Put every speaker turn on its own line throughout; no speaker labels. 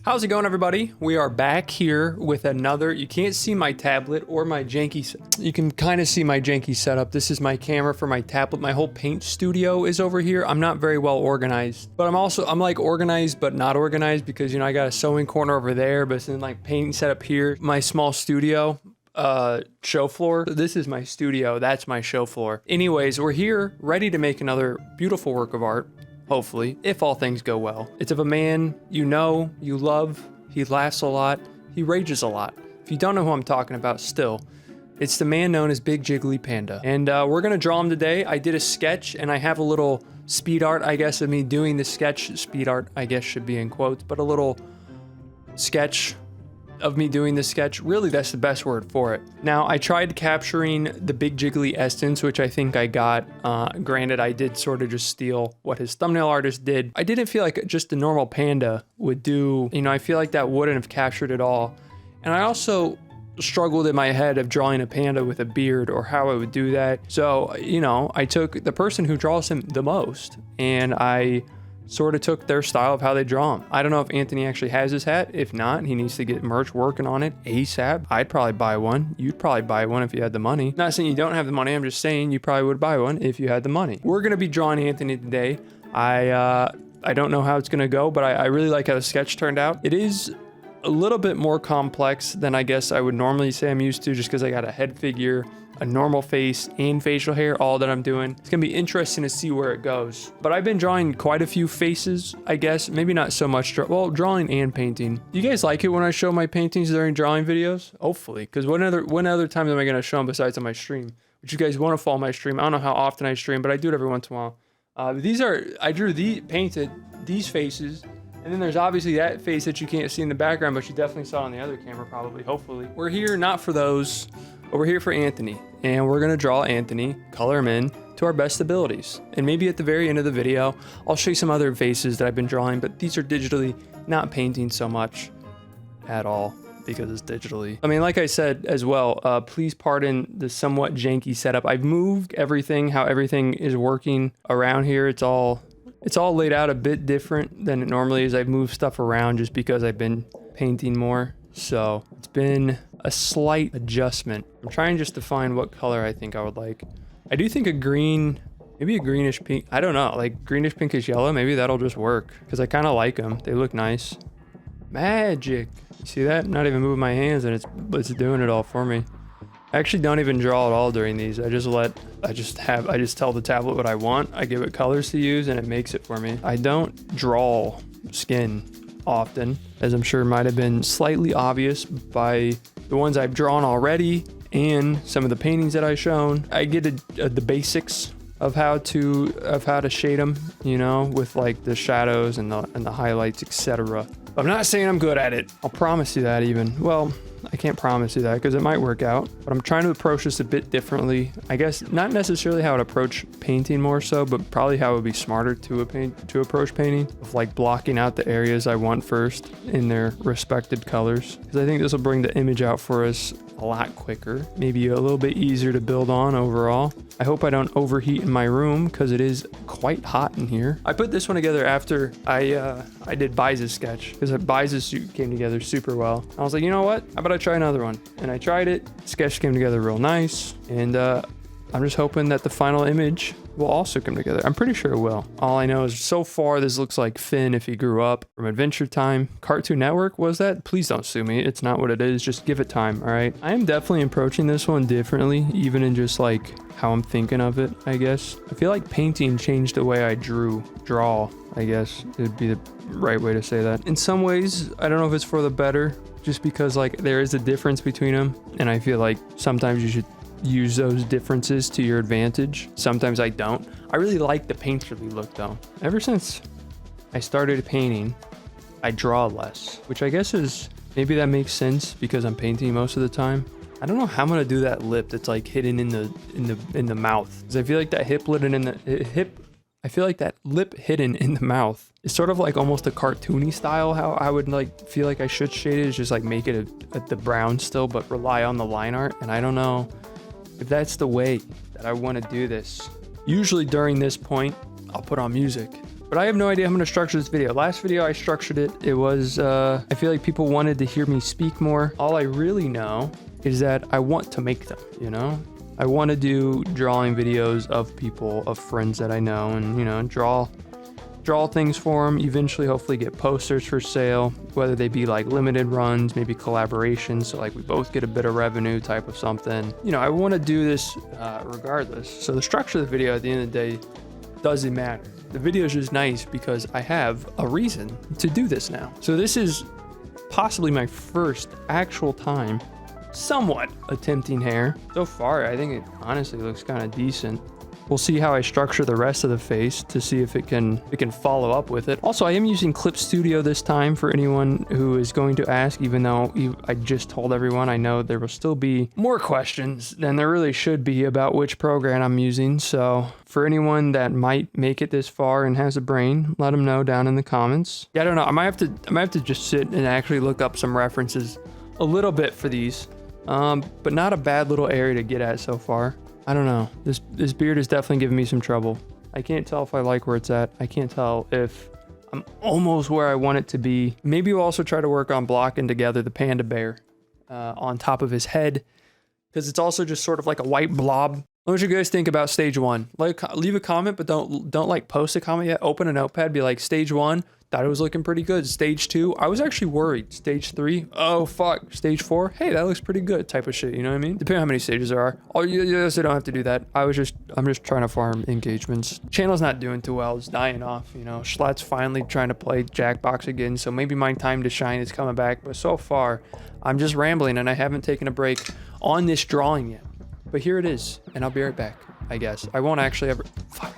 How's it going, everybody? We are back here with another, you can't see my tablet or my janky, you can kind of see my janky setup. This is my camera for my tablet. My whole paint studio is over here. I'm not very well organized, but I'm like organized, but not organized because, you know, I got a sewing corner over there, but it's in like paint set up here. My small studio, show floor. This is my studio. That's my show floor. Anyways, we're here ready to make another beautiful work of art. Hopefully, if all things go well. It's of a man you know, you love, he laughs a lot, he rages a lot. If you don't know who I'm talking about still, it's the man known as BigJigglyPanda. And we're gonna draw him today. I did a sketch and I have a little speed art, I guess, of me doing the sketch. Speed art, I guess, should be in quotes, but a little sketch of me doing this sketch. Really, that's the best word for it. Now, I tried capturing the Big Jiggly essence, which I think I got. Granted, I did sort of just steal what his thumbnail artist did. I didn't feel like just a normal panda would do. You know, I feel like that wouldn't have captured it all. And I also struggled in my head of drawing a panda with a beard or how I would do that. So, you know, I took the person who draws him the most and I sort of took their style of how they draw him. I don't know if Anthony actually has his hat. If not, he needs to get merch working on it ASAP. I'd probably buy one. You'd probably buy one if you had the money. Not saying you don't have the money. I'm just saying you probably would buy one if you had the money. We're going to be drawing Anthony today. I don't know how it's going to go, but I really like how the sketch turned out. It is a little bit more complex than I guess I would normally say I'm used to, just because I got a head figure, a normal face, and facial hair, all that I'm doing. It's gonna be interesting to see where it goes. But I've been drawing quite a few faces, I guess. Maybe not so much, drawing and painting. You guys like it when I show my paintings during drawing videos? Hopefully, because when other time am I gonna show them besides on my stream? Would you guys want to follow my stream? I don't know how often I stream, but I do it every once in a while. I painted these faces. And then there's obviously that face that you can't see in the background, but you definitely saw it on the other camera probably, hopefully. We're here not for those, but we're here for Anthony. And we're gonna draw Anthony, color him in to our best abilities. And maybe at the very end of the video, I'll show you some other faces that I've been drawing, but these are digitally, not painting so much at all because it's digitally. I mean, like I said as well, please pardon the somewhat janky setup. I've moved everything, how everything is working around here. It's all laid out a bit different than it normally is. I've moved stuff around just because I've been painting more. So it's been a slight adjustment. I'm trying just to find what color I think I would like. I do think a green, maybe a greenish pink. I don't know, like greenish pinkish yellow. Maybe that'll just work because I kind of like them. They look nice. Magic. You see that? I'm not even moving my hands and it's doing it all for me. I actually don't even draw at all during these. I just tell the tablet what I want. I give it colors to use and it makes it for me. I don't draw skin often, as I'm sure might have been slightly obvious by the ones I've drawn already and some of the paintings that I've shown. I get the basics of how to shade them, you know, with like the shadows and the highlights, etc. I'm not saying I'm good at it. I'll promise you that even. Well, I can't promise you that because it might work out, but I'm trying to approach this a bit differently. I guess not necessarily how I would approach painting more so, but probably how it would be smarter to approach painting, of like blocking out the areas I want first in their respected colors. Because I think this will bring the image out for us a lot quicker, maybe a little bit easier to build on overall. I hope I don't overheat in my room because it is quite hot in here. I put this one together after I did Bize's sketch because Bize's suit came together super well. I was like, you know what? How about I try another one? And I tried it. Sketch came together real nice. And I'm just hoping that the final image will also come together. I'm pretty sure it will. All I know is so far this looks like Finn if he grew up from Adventure Time. Cartoon Network, was that? Please don't sue me. It's not what it is. Just give it time, all right? I am definitely approaching this one differently, even in just like how I'm thinking of it, I guess. I feel like painting changed the way I draw, I guess it would be the right way to say that. In some ways, I don't know if it's for the better, just because like there is a difference between them. And I feel like sometimes you should use those differences to your advantage. Sometimes I don't. I really like the painterly look though. Ever since I started painting, I draw less, which I guess is, maybe that makes sense because I'm painting most of the time. I don't know how I'm gonna do that lip that's like hidden in the mouth, because I feel like that I feel like that lip hidden in the mouth is sort of like almost a cartoony style. How I would like feel like I should shade it is just like make it at the brown still, but rely on the line art. And I don't know if that's the way that I want to do this. Usually during this point, I'll put on music But I have no idea how I'm gonna structure this video. Last video I structured it. It was, I feel like people wanted to hear me speak more. All I really know is that I want to make them, you know? I want to do drawing videos of people, of friends that I know, and, you know, draw things for them. Eventually, hopefully get posters for sale, whether they be like limited runs, maybe collaborations, so like we both get a bit of revenue type of something. You know, I want to do this regardless. So the structure of the video at the end of the day doesn't matter. The video is just nice because I have a reason to do this now. So this is possibly my first actual time somewhat attempting hair. So far, I think it honestly looks kind of decent. We'll see how I structure the rest of the face to see if it can follow up with it. Also, I am using Clip Studio this time for anyone who is going to ask, even though I just told everyone. I know there will still be more questions than there really should be about which program I'm using. So for anyone that might make it this far and has a brain, let them know down in the comments. Yeah, I don't know. I might have to just sit and actually look up some references a little bit for these. But not a bad little area to get at so far. I don't know. This beard is definitely giving me some trouble. I can't tell if I like where it's at. I can't tell if I'm almost where I want it to be. Maybe we'll also try to work on blocking together the panda bear on top of his head, because it's also just sort of like a white blob. What do you guys think about stage 1? Like, leave a comment, but don't like post a comment yet. Open a notepad, be like, stage 1, thought it was looking pretty good. Stage 2, I was actually worried. Stage 3, oh fuck. Stage 4, hey, that looks pretty good type of shit, you know what I mean? Depending on how many stages there are. Oh, yes, I don't have to do that. I'm just trying to farm engagements. Channel's not doing too well. It's dying off, you know. Schlatt's finally trying to play Jackbox again, so maybe my time to shine is coming back. But so far, I'm just rambling and I haven't taken a break on this drawing yet. But here it is, and I'll be right back, I guess. I won't actually ever... Fuck.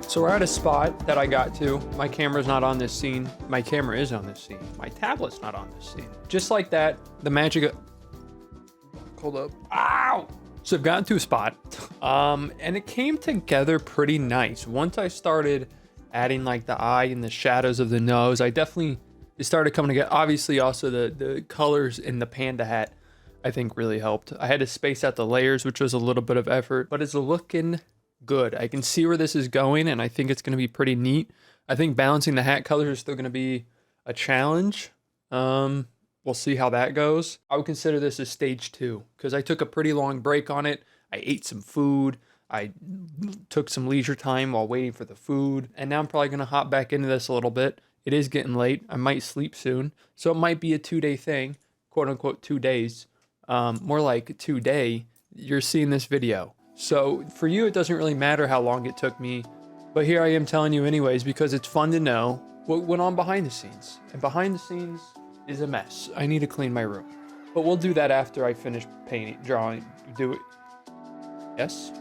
So we're at a spot that I got to. My camera's not on this scene. My camera is on this scene. My tablet's not on this scene. Just like that, the magic of... Hold up. Ow! So I've gotten to a spot, and it came together pretty nice. Once I started adding like the eye and the shadows of the nose, it started coming together. Obviously also the colors in the panda hat I think really helped. I had to space out the layers, which was a little bit of effort, but it's looking good. I can see where this is going, and I think it's going to be pretty neat. I think balancing the hat colors is still going to be a challenge. We'll see how that goes. I would consider this as stage 2 because I took a pretty long break on it. I ate some food. I took some leisure time while waiting for the food, and now I'm probably going to hop back into this a little bit. It is getting late. I might sleep soon, so it might be a 2-day thing, quote unquote 2 days. More like 2-day. You're seeing this video. So for you, it doesn't really matter how long it took me, but here I am telling you anyways because it's fun to know what went on behind the scenes. And behind the scenes is a mess. I need to clean my room. But we'll do that after I finish painting, drawing, do it. Yes?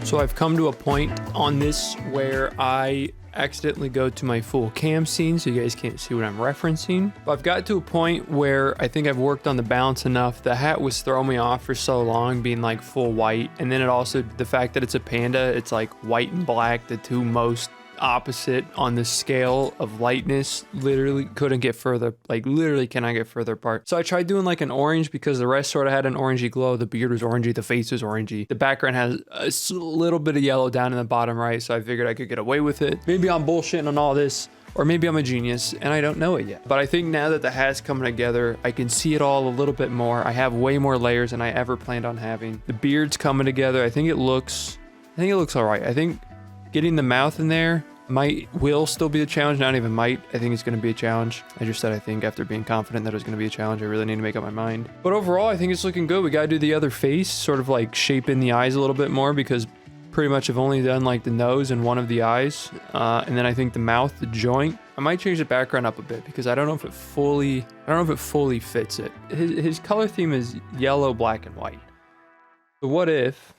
So I've come to a point on this where I accidentally go to my full cam scene so you guys can't see what I'm referencing. But I've got to a point where I think I've worked on the balance enough. The hat was throwing me off for so long being like full white. And then it also, the fact that it's a panda, it's like white and black, the two most opposite on the scale of lightness. Literally couldn't get further, like literally cannot get further apart. So I tried doing like an orange because the rest sort of had an orangey glow. The beard was orangey, the face was orangey. The background has a little bit of yellow down in the bottom right, so I figured I could get away with it. Maybe I'm bullshitting on all this, or maybe I'm a genius and I don't know it yet. But I think now that the hat's coming together, I can see it all a little bit more. I have way more layers than I ever planned on having. The beard's coming together. I think it looks all right. I think getting the mouth in there will still be a challenge. Not even might. I think it's going to be a challenge. I just said I think after being confident that it was going to be a challenge. I really need to make up my mind. But overall, I think it's looking good. We got to do the other face, sort of like shape in the eyes a little bit more because pretty much I've only done like the nose and one of the eyes. And then I think the mouth, the joint. I might change the background up a bit because I don't know if it fully fits it. His color theme is yellow, black, and white. So what if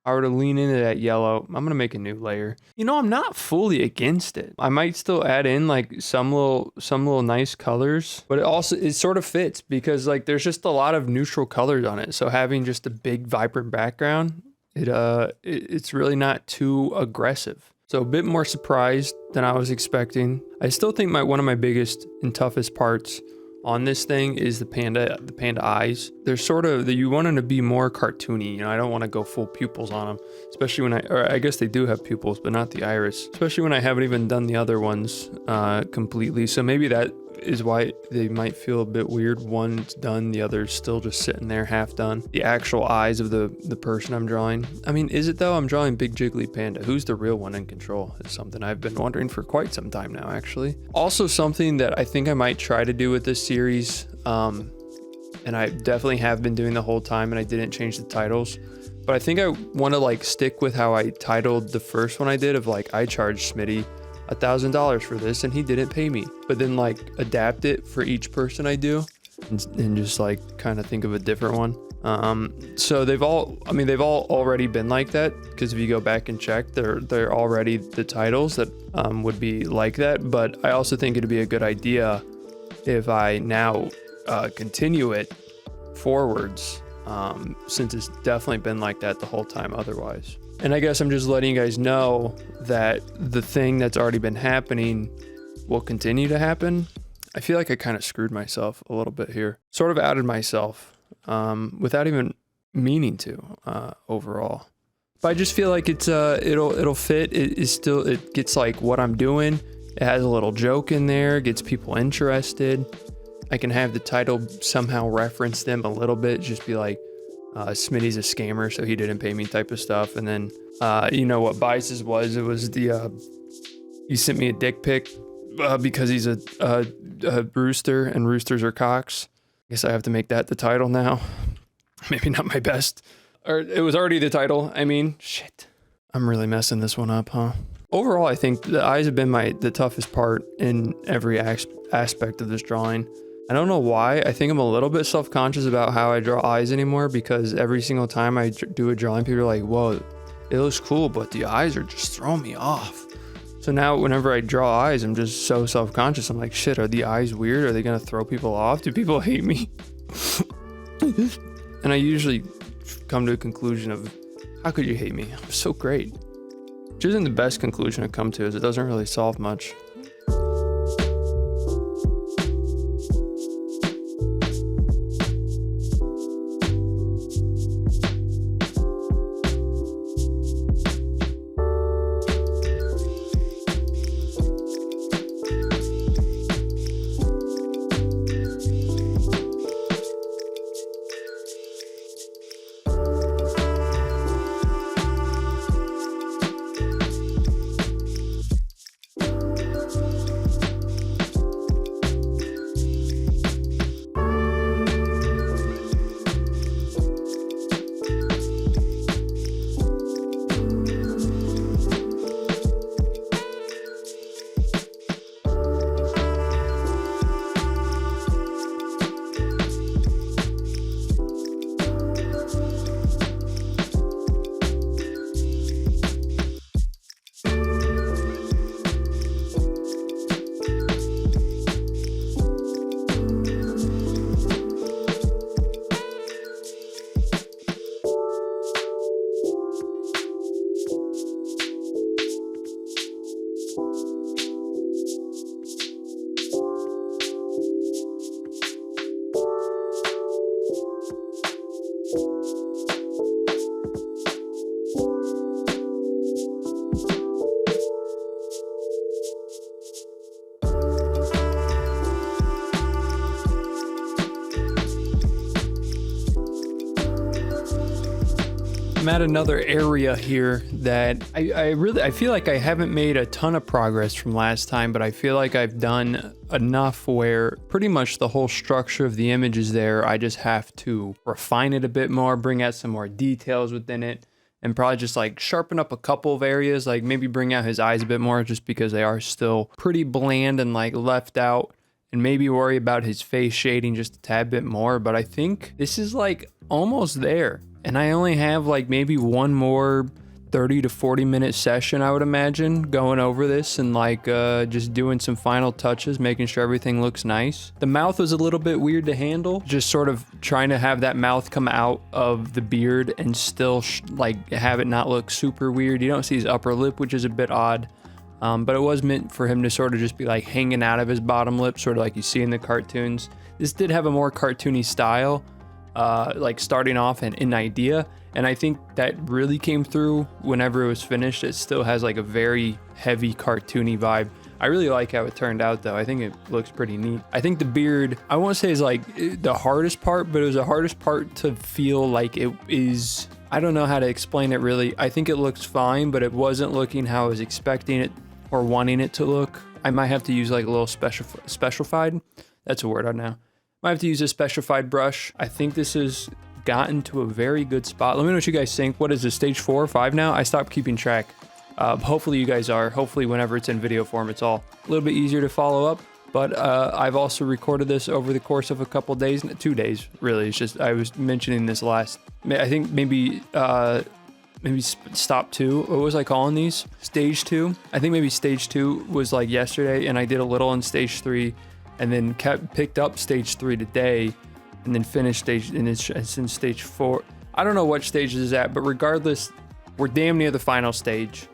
I were to lean into that yellow, I'm gonna make a new layer. You know, I'm not fully against it. I might still add in like some little nice colors, but it sort of fits because like there's just a lot of neutral colors on it. So having just a big vibrant background, it's really not too aggressive. So a bit more surprised than I was expecting. I still think one of my biggest and toughest parts on this thing is the panda eyes. They're sort of, you want them to be more cartoony. You know, I don't want to go full pupils on them, especially when I guess they do have pupils, but not the iris, especially when I haven't even done the other ones completely. So maybe that is why they might feel a bit weird. One's done, the other's still just sitting there half done. The actual eyes of the person I'm drawing. I mean, is it though? I'm drawing BigJigglyPanda. Who's the real one in control is something I've been wondering for quite some time now, actually. Also something that I think I might try to do with this series, and I definitely have been doing the whole time, and I didn't change the titles, but I think I want to like stick with how I titled the first one I did of like, I charged Smitty $1,000 for this and he didn't pay me, but then like adapt it for each person I do and just like kind of think of a different one. So they've all already been like that, because if you go back and check, they're already the titles that would be like that. But I also think it'd be a good idea if I now continue it forwards, since it's definitely been like that the whole time otherwise. And I guess I'm just letting you guys know that the thing that's already been happening will continue to happen. I feel like I kind of screwed myself a little bit here. Sort of outed myself without even meaning to overall. But I just feel like it'll fit. It gets like what I'm doing. It has a little joke in there, gets people interested. I can have the title somehow reference them a little bit, just be like, Smitty's a scammer, so he didn't pay me type of stuff. And then, you know what biases was? It was he sent me a dick pic because he's a rooster and roosters are cocks. I guess I have to make that the title now. Maybe not my best. Or it was already the title. I mean, shit. I'm really messing this one up, huh? Overall, I think the eyes have been the toughest part in every aspect of this drawing. I don't know why. I think I'm a little bit self-conscious about how I draw eyes anymore, because every single time I do a drawing, people are like, whoa, it looks cool, but the eyes are just throwing me off. So now whenever I draw eyes, I'm just so self-conscious. I'm like, shit, are the eyes weird? Are they going to throw people off? Do people hate me? And I usually come to a conclusion of, how could you hate me? I'm so great. Which isn't the best conclusion to come to, as it doesn't really solve much. I'm at another area here that I feel like I haven't made a ton of progress from last time, but I feel like I've done enough where pretty much the whole structure of the image is there. I just have to refine it a bit more, bring out some more details within it, and probably just like sharpen up a couple of areas, like maybe bring out his eyes a bit more just because they are still pretty bland and like left out, and maybe worry about his face shading just a tad bit more. But I think this is like almost there. And I only have like maybe one more 30 to 40 minute session, I would imagine, going over this and like just doing some final touches, making sure everything looks nice. The mouth was a little bit weird to handle, just sort of trying to have that mouth come out of the beard and still like have it not look super weird. You don't see his upper lip, which is a bit odd, but it was meant for him to sort of just be like hanging out of his bottom lip, sort of like you see in the cartoons. This did have a more cartoony style, like starting off an idea. And I think that really came through whenever it was finished. It still has like a very heavy cartoony vibe. I really like how it turned out though. I think it looks pretty neat. I think the beard, I won't say is like the hardest part, but it was the hardest part to feel like it is. I don't know how to explain it really. I think it looks fine, but it wasn't looking how I was expecting it or wanting it to look. I might have to use like a little specialified. That's a word I know. Might have to use a specified brush. I think this has gotten to a very good spot. Let me know what you guys think. What is this, stage 4 or 5 now? I stopped keeping track. Hopefully you guys are. Hopefully whenever it's in video form, it's all a little bit easier to follow up. But I've also recorded this over the course of a couple days, 2 days, really. It's just, I was mentioning this last, I think maybe stop 2. What was I calling these? Stage 2. I think maybe stage 2 was like yesterday, and I did a little in stage 3, and then picked up stage 3 today, and then finished stage, and it's in stage 4. I don't know what stage this is at, but regardless, we're damn near the final stage.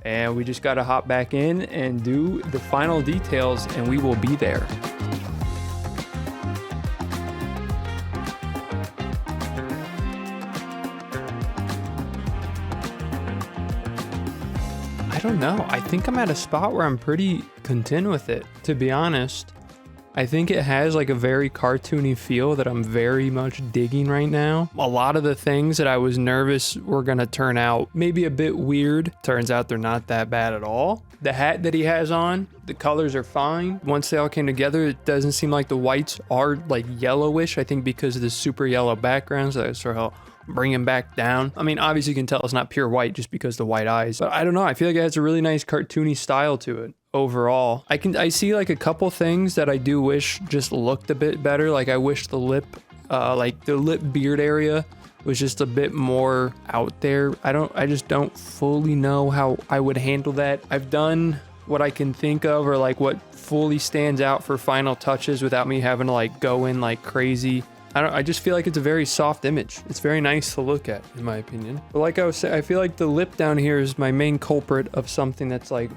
And we just gotta hop back in and do the final details, and we will be there. I don't know. I think I'm at a spot where I'm pretty content with it, to be honest. I think it has like a very cartoony feel that I'm very much digging right now. A lot of the things that I was nervous were gonna turn out maybe a bit weird. Turns out they're not that bad at all. The hat that he has on, the colors are fine. Once they all came together, it doesn't seem like the whites are like yellowish. I think because of the super yellow background, so that's sort of bring him back down. I mean, obviously you can tell it's not pure white just because the white eyes, but I don't know. I feel like it has a really nice cartoony style to it. Overall, I see like a couple things that I do wish just looked a bit better. Like I wish the lip, like the lip beard area was just a bit more out there. I just don't fully know how I would handle that. I've done what I can think of, or like what fully stands out for final touches without me having to like go in like crazy. I just feel like it's a very soft image. It's very nice to look at, in my opinion. But like I was saying, I feel like the lip down here is my main culprit of something that's like,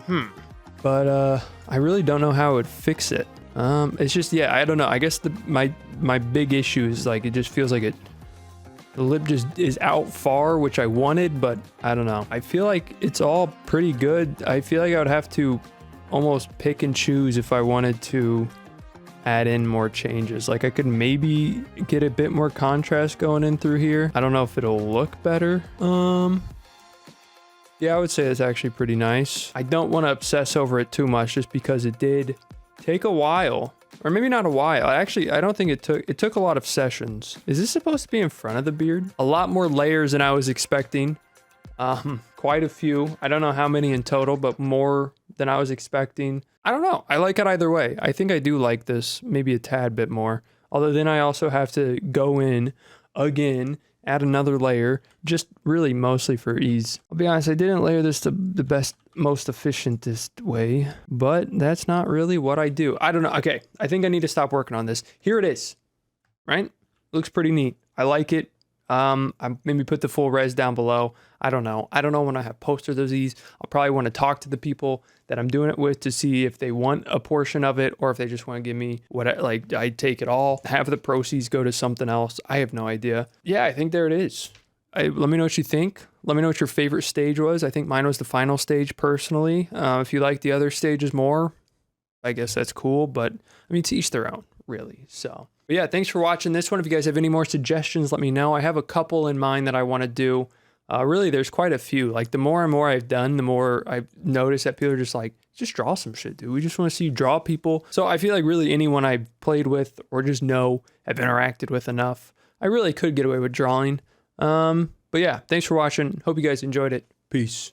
But I really don't know how I would fix it. It's just, yeah, I don't know. I guess my big issue is like, it just feels like the lip just is out far, which I wanted, but I don't know. I feel like it's all pretty good. I feel like I would have to almost pick and choose if I wanted to add in more changes. Like I could maybe get a bit more contrast going in through here. I don't know if it'll look better. Yeah, I would say it's actually pretty nice. I don't want to obsess over it too much just because it did take a while. Or maybe not a while. I don't think it took a lot of sessions. Is this supposed to be in front of the beard? A lot more layers than I was expecting. Quite a few. I don't know how many in total, but more than I was expecting. I don't know. I like it either way. I think I do like this maybe a tad bit more. Although then I also have to go in again, add another layer, just really mostly for ease. I'll be honest, I didn't layer this the best, most efficientest way, but that's not really what I do. I don't know. Okay, I think I need to stop working on this. Here it is, right? Looks pretty neat. I like it. I maybe put the full res down below. I don't know. I don't know when I have posters of these. I'll probably want to talk to the people that I'm doing it with to see if they want a portion of it or if they just want to give me what I take it all, have the proceeds go to something else. I have no idea. Yeah, I think there it is. Let me know what you think. Let me know what your favorite stage was. I think mine was the final stage personally. If you like the other stages more, I guess that's cool, but I mean, to each their own, really. So, but yeah, thanks for watching this one. If you guys have any more suggestions, let me know. I have a couple in mind that I want to do. Really, there's quite a few. Like the more and more I've done, the more I've noticed that people are just like, just draw some shit, dude. We just want to see you draw people. So I feel like really anyone I've played with or just know have interacted with enough, I really could get away with drawing. But yeah, thanks for watching. Hope you guys enjoyed it. Peace.